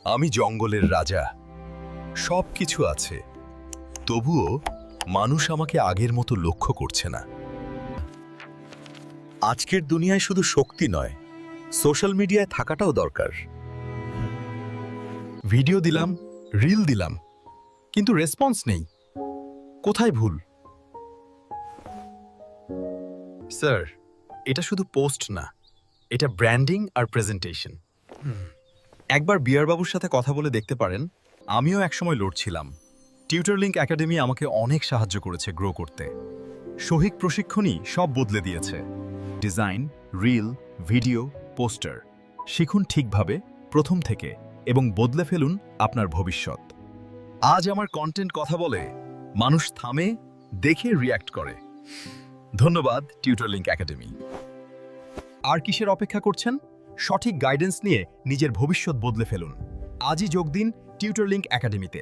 আমি জঙ্গলের রাজা, সব কিছু আছে, তবুও মানুষ আমাকে আগের মতো লক্ষ্য করছে না। আজকের দুনিয়ায় শুধু শক্তি নয়, সোশ্যাল মিডিয়ায় থাকাটাও দরকার। ভিডিও দিলাম, রিল দিলাম, কিন্তু রেসপন্স নেই। কোথায় ভুল? স্যার, এটা শুধু পোস্ট না, এটা ব্র্যান্ডিং আর প্রেজেন্টেশন। একবার বিয়ারবাবুর সাথে কথা বলে দেখতে পারেন। আমিও একসময় লড়ছিলাম। টিউটরলিংক একাডেমি আমাকে অনেক সাহায্য করেছে গ্রো করতে। শৈক্ষিক প্রশিক্ষণই সব বদলে দিয়েছে। ডিজাইন, রিল, ভিডিও, পোস্টার শিখুন ঠিকভাবে প্রথম থেকে এবং বদলে ফেলুন আপনার ভবিষ্যৎ। আজ আমার কন্টেন্ট কথা বলে, মানুষ থামে, দেখে রিয়্যাক্ট করে। ধন্যবাদ টিউটরলিংক একাডেমি। আর কিসের অপেক্ষা করছেন? সঠিক গাইডেন্স নিয়ে নিজের ভবিষ্যৎ বদলে ফেলুন। আজই যোগ দিন টিউটরলিংক একাডেমিতে।